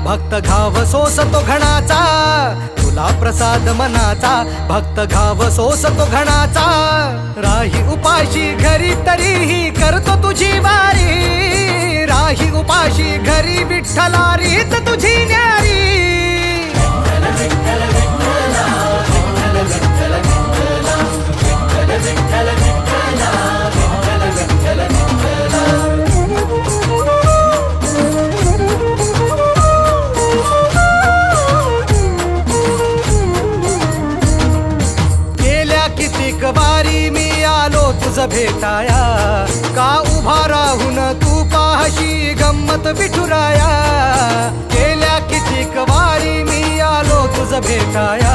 भक्त घाव सोसतो घणाचा, तुला प्रसाद मनाचा, भक्त घाव सोसतो घणाचा। राही उपाशी घरी तरीही करतो तुझी वारी, राही उपाशी घरी विठ्ठला रीत तुझी न्यारी। गेल्या कितीक वारी मी आलो तुझ भेटाया, का उभा राहून तू पाहशी गंमत विठुराया। गेल्या कितीक वारी मी आलो तुझ भेटाया,